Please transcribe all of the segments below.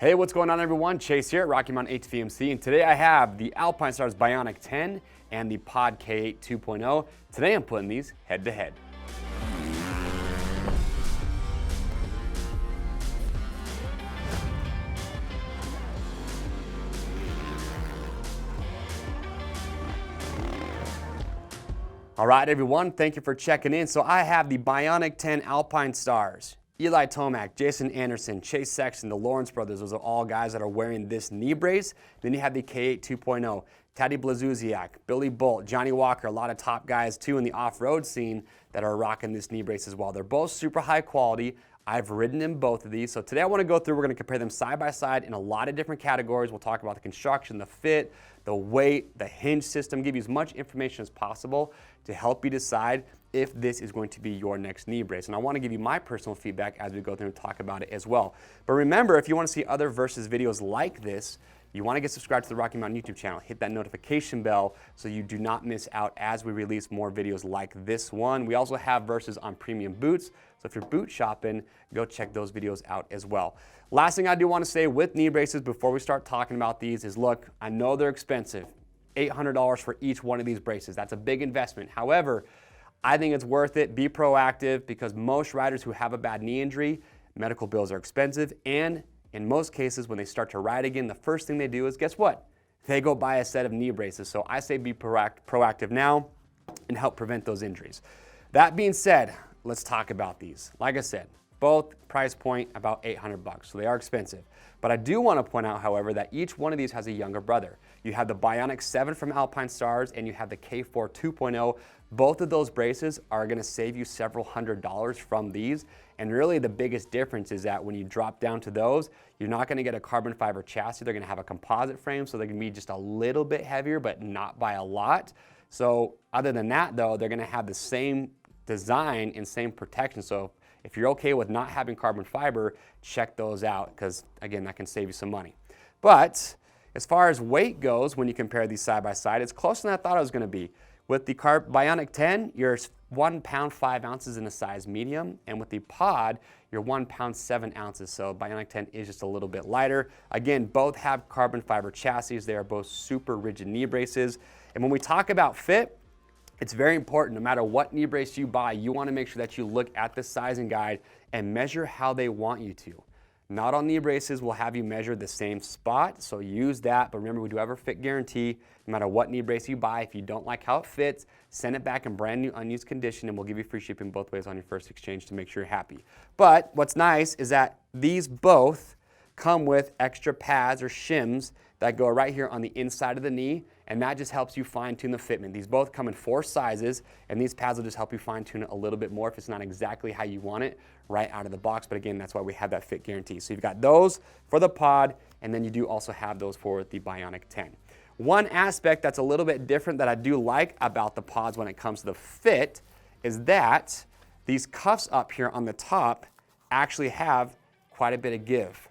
Hey, what's going on everyone? Chase here at Rocky Mountain ATV and today I have the Alpinestars Bionic 10 and the Pod K8 2.0. Today I'm putting these head to head. All right everyone, thank you for checking in. So I have the Bionic 10 Alpinestars. Eli Tomac, Jason Anderson, Chase Sexton, the Lawrence brothers, those are all guys that are wearing this knee brace. Then you have the K8 2.0, Taddy Blazuziak, Billy Bolt, Johnny Walker, a lot of top guys too in the off-road scene that are rocking this knee brace as well. They're both super high quality. I've ridden in both of these. So today I want to go through, we're going to compare them side by side in a lot of different categories. We'll talk about the construction, the fit, the weight, the hinge system, give you as much information as possible to help you decide if this is going to be your next knee brace. And I want to give you my personal feedback as we go through and talk about it as well. But remember, if you want to see other versus videos like this, you want to get subscribed to the Rocky Mountain YouTube channel. Hit that notification bell so you do not miss out as we release more videos like this one. We also have versus on premium boots. So if you're boot shopping, go check those videos out as well. Last thing I do want to say with knee braces before we start talking about these is, look, I know they're expensive. $800 for each one of these braces. That's a big investment. However, I think it's worth it. Be proactive because most riders who have a bad knee injury, medical bills are expensive, and in most cases when they start to ride again, the first thing they do is, guess what? They go buy a set of knee braces. So I say be proactive now and help prevent those injuries. That being said, let's talk about these. Like I said, both price point about $800, so they are expensive. But I do want to point out, however, that each one of these has a younger brother. You have the Bionic 7 from Alpinestars and you have the K4 2.0. Both of those braces are going to save you several $100s from these. And really the biggest difference is that when you drop down to those, you're not going to get a carbon fiber chassis. They're going to have a composite frame, so they're going to be just a little bit heavier, but not by a lot. So other than that, though, they're going to have the same design and same protection. So if you're okay with not having carbon fiber, check those out because, again, that can save you some money. But as far as weight goes, when you compare these side by side, it's closer than I thought it was going to be. With the Bionic 10, you're 1 pound 5 ounces in a size medium, and with the Pod, you're 1 pound 7 ounces. So Bionic 10 is just a little bit lighter. Again, both have carbon fiber chassis. They are both super rigid knee braces. And when we talk about fit, it's very important. No matter what knee brace you buy, you want to make sure that you look at the sizing guide and measure how they want you to. Not all knee braces will have you measure the same spot, so use that. But remember, we do have a fit guarantee. No matter what knee brace you buy, if you don't like how it fits, send it back in brand new unused condition and we'll give you free shipping both ways on your first exchange to make sure you're happy. But what's nice is that these both come with extra pads or shims that go right here on the inside of the knee, and that just helps you fine-tune the fitment. These both come in 4 sizes, and these pads will just help you fine-tune it a little bit more if it's not exactly how you want it right out of the box. But again, that's why we have that fit guarantee. So you've got those for the Pod, and then you do also have those for the Bionic 10. One aspect that's a little bit different that I do like about the Pods when it comes to the fit is that these cuffs up here on the top actually have quite a bit of give.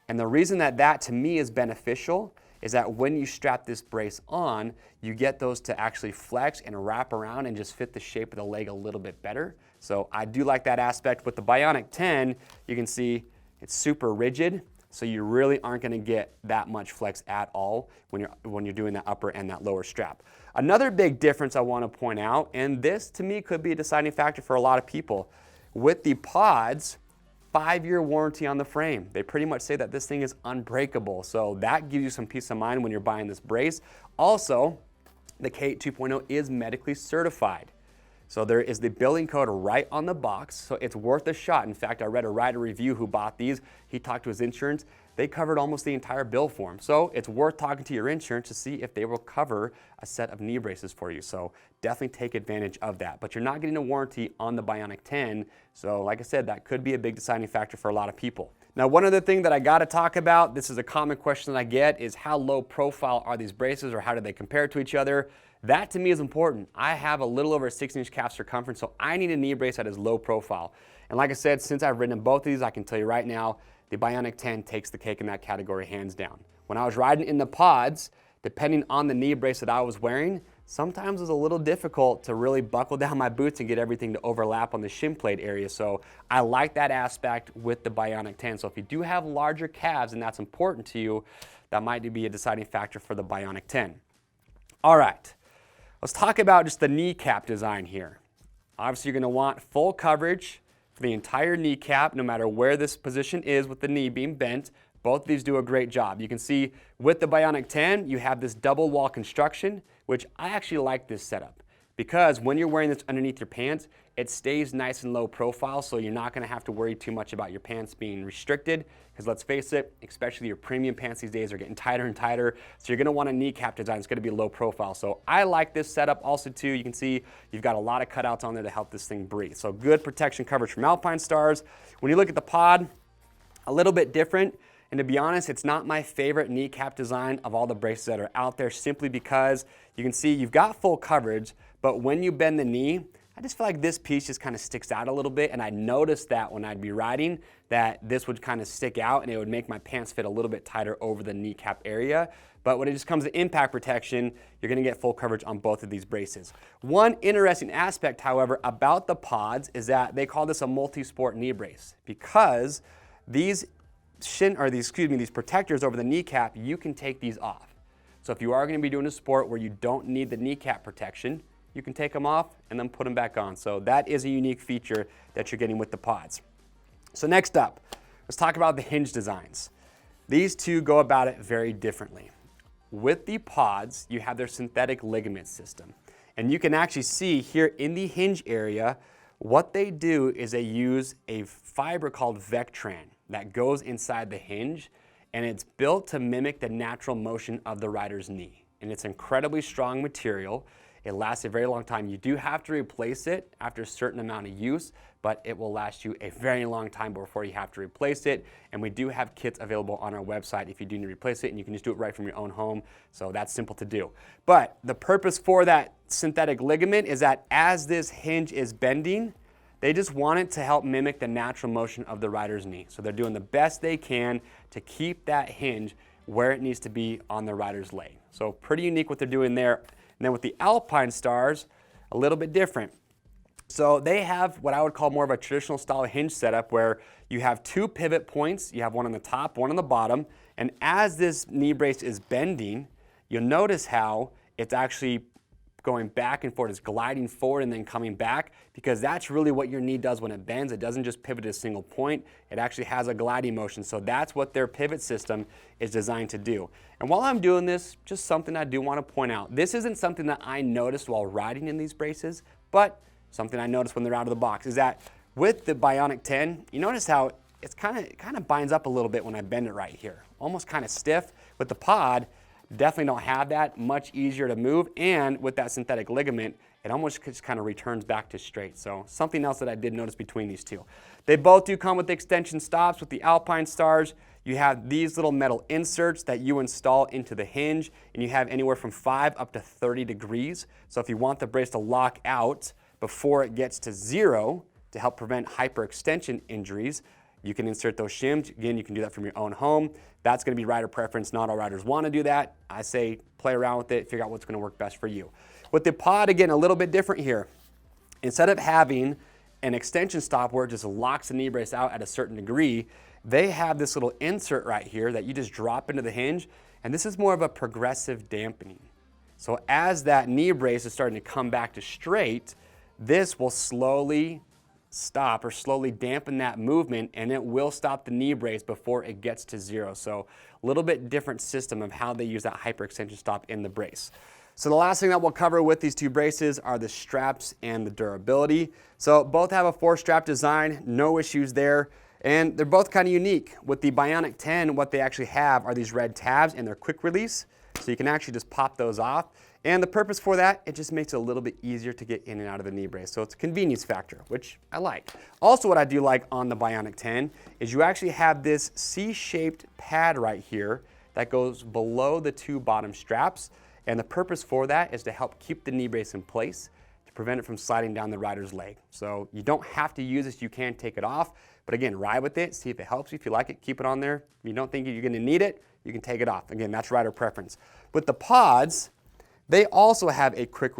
And the reason that to me is beneficial is that when you strap this brace on, you get those to actually flex and wrap around and just fit the shape of the leg a little bit better. So I do like that aspect. With the Bionic 10, you can see it's super rigid, so you really aren't going to get that much flex at all when you're doing that upper and that lower strap. Another big difference I want to point out, and this to me could be a deciding factor for a lot of people, with the Pods, 5-year warranty on the frame. They pretty much say that this thing is unbreakable, so that gives you some peace of mind when you're buying this brace. Also, the K8 2.0 is medically certified. So there is the billing code right on the box, so it's worth a shot. In fact, I read a rider review who bought these. He talked to his insurance. They covered almost the entire bill for him. So it's worth talking to your insurance to see if they will cover a set of knee braces for you. So definitely take advantage of that. But you're not getting a warranty on the Bionic 10. So like I said, that could be a big deciding factor for a lot of people. Now, one other thing that I got to talk about, this is a common question that I get, is how low profile are these braces or how do they compare to each other? That to me is important. I have a little over a 6-inch calf circumference, so I need a knee brace that is low profile. And like I said, since I've ridden in both of these, I can tell you right now, the Bionic 10 takes the cake in that category hands down. When I was riding in the Pods, depending on the knee brace that I was wearing, sometimes it was a little difficult to really buckle down my boots and get everything to overlap on the shin plate area. So I like that aspect with the Bionic 10. So if you do have larger calves and that's important to you, that might be a deciding factor for the Bionic 10. All right, let's talk about just the kneecap design here. Obviously, you're going to want full coverage for the entire kneecap, no matter where this position is with the knee being bent. Both of these do a great job. You can see with the Bionic 10, you have this double wall construction, which I actually like this setup because when you're wearing this underneath your pants, it stays nice and low profile, so you're not going to have to worry too much about your pants being restricted, because let's face it, especially your premium pants these days are getting tighter and tighter, so you're going to want a kneecap design that's going to be low profile. So I like this setup also too. You can see you've got a lot of cutouts on there to help this thing breathe. So good protection coverage from Alpinestars. When you look at the pod, a little bit different. And to be honest, it's not my favorite kneecap design of all the braces that are out there, simply because you can see you've got full coverage, but when you bend the knee, I just feel like this piece just kind of sticks out a little bit, and I noticed that when I'd be riding, that this would kind of stick out and it would make my pants fit a little bit tighter over the kneecap area. But when it just comes to impact protection, you're gonna get full coverage on both of these braces. One interesting aspect, however, about the pods is that they call this a multi-sport knee brace, because these these protectors over the kneecap, you can take these off. So if you are going to be doing a sport where you don't need the kneecap protection, you can take them off and then put them back on. So that is a unique feature that you're getting with the pods. So next up, let's talk about the hinge designs. These two go about it very differently. With the pods, you have their synthetic ligament system. And you can actually see here in the hinge area, what they do is they use a fiber called Vectran that goes inside the hinge, and it's built to mimic the natural motion of the rider's knee. And it's incredibly strong material. It lasts a very long time. You do have to replace it after a certain amount of use, but it will last you a very long time before you have to replace it. And we do have kits available on our website if you do need to replace it, and you can just do it right from your own home. So that's simple to do. But the purpose for that synthetic ligament is that as this hinge is bending, they just want it to help mimic the natural motion of the rider's knee. So they're doing the best they can to keep that hinge where it needs to be on the rider's leg. So pretty unique what they're doing there. And then with the Alpinestars, a little bit different. So they have what I would call more of a traditional style hinge setup, where you have two pivot points. You have one on the top, one on the bottom. And as this knee brace is bending, you'll notice how it's actually going back and forth. It's gliding forward and then coming back, because that's really what your knee does when it bends. It doesn't just pivot to a single point. It actually has a gliding motion. So that's what their pivot system is designed to do. And while I'm doing this, just something I do want to point out. This isn't something that I noticed while riding in these braces, but something I noticed when they're out of the box is that with the Bionic 10, you notice how it's kind of binds up a little bit when I bend it right here. Almost kind of stiff. With the pod, definitely don't have that. Much easier to move, and with that synthetic ligament, it almost just kind of returns back to straight. So something else that I did notice between these two. They both do come with extension stops. With the Alpinestars, you have these little metal inserts that you install into the hinge, and you have anywhere from 5 up to 30 degrees. So if you want the brace to lock out before it gets to 0 to help prevent hyperextension injuries, you can insert those shims. Again, you can do that from your own home. That's going to be rider preference. Not all riders want to do that. I say play around with it, figure out what's going to work best for you. With the pod, again, a little bit different here. Instead of having an extension stop where it just locks the knee brace out at a certain degree, they have this little insert right here that you just drop into the hinge, and this is more of a progressive dampening. So as that knee brace is starting to come back to straight, this will slowly stop or slowly dampen that movement, and it will stop the knee brace before it gets to 0. So a little bit different system of how they use that hyperextension stop in the brace. So the last thing that we'll cover with these two braces are the straps and the durability. So both have a 4-strap design, no issues there. And they're both kind of unique. With the Bionic 10, what they actually have are these red tabs, and they're quick release. So you can actually just pop those off. And the purpose for that, it just makes it a little bit easier to get in and out of the knee brace. So it's a convenience factor, which I like. Also, what I do like on the Bionic 10 is you actually have this C-shaped pad right here that goes below the 2 bottom straps. And the purpose for that is to help keep the knee brace in place to prevent it from sliding down the rider's leg. So you don't have to use this, you can take it off. But again, ride with it, see if it helps you. If you like it, keep it on there. If you don't think you're gonna need it, you can take it off. Again, that's rider preference. With the pods, They also have a quick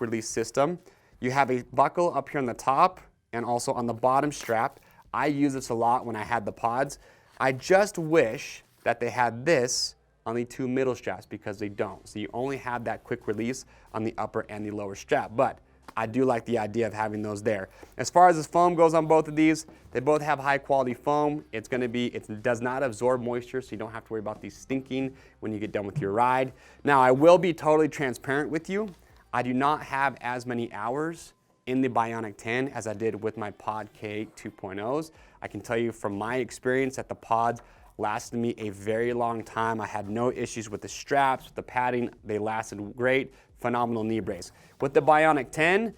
release system. You have a buckle up here on the top and also on the bottom strap. I use this a lot when I had the pods. I just wish that they had this on the 2 middle straps because they don't. So you only have that quick release on the upper and the lower strap. But I do like the idea of having those there. As far as this foam goes on both of these, they both have high quality foam. It does not absorb moisture, so you don't have to worry about these stinking when you get done with your ride. Now, I will be totally transparent with you. I do not have as many hours in the Bionic 10 as I did with my Pod K 2.0s. I can tell you from my experience that the pods lasted me a very long time. I had no issues with the straps, with the padding. They lasted great. Phenomenal knee brace. With the Bionic 10,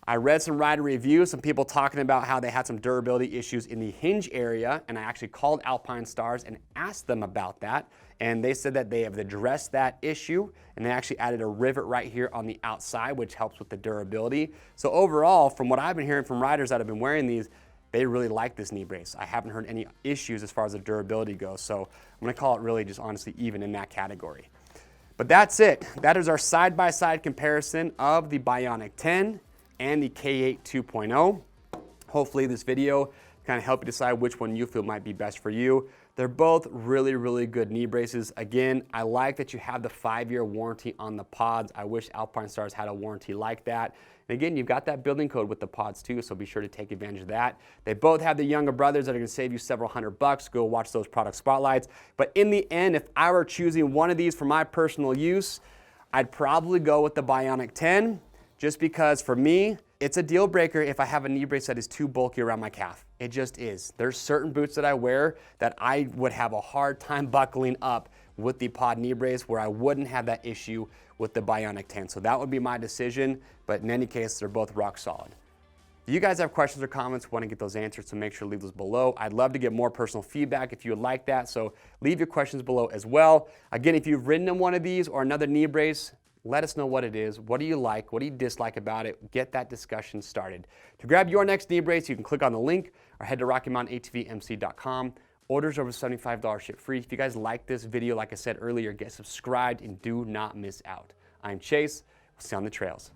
I read some rider reviews, some people talking about how they had some durability issues in the hinge area, and I actually called Alpinestars and asked them about that, and they said that they have addressed that issue, and they actually added a rivet right here on the outside, which helps with the durability. So overall, from what I've been hearing from riders that have been wearing these, they really like this knee brace. I haven't heard any issues as far as the durability goes, so I'm gonna call it really just honestly even in that category. But that's it. That is our side-by-side comparison of the Bionic 10 and the K8 2.0. Hopefully this video kind of help you decide which one you feel might be best for you. They're both really, really good knee braces. Again, I like that you have the 5-year warranty on the pods. I wish Alpinestars had a warranty like that. And again, you've got that building code with the pods too, so be sure to take advantage of that. They both have the younger brothers that are gonna save you several $100. Go watch those product spotlights. But in the end, if I were choosing one of these for my personal use, I'd probably go with the Bionic 10, just because for me, it's a deal breaker if I have a knee brace that is too bulky around my calf. It just is. There's certain boots that I wear that I would have a hard time buckling up with the pod knee brace where I wouldn't have that issue with the Bionic 10. So that would be my decision, but in any case, they're both rock solid. If you guys have questions or comments, want to get those answered, so make sure to leave those below. I'd love to get more personal feedback if you would like that, so leave your questions below as well. Again, if you've ridden in one of these or another knee brace, let us know what it is. What do you like? What do you dislike about it? Get that discussion started. To grab your next knee brace, you can click on the link or head to RockyMountainATVMC.com. Orders over $75 ship free. If you guys like this video, like I said earlier, get subscribed and do not miss out. I'm Chase. We'll see you on the trails.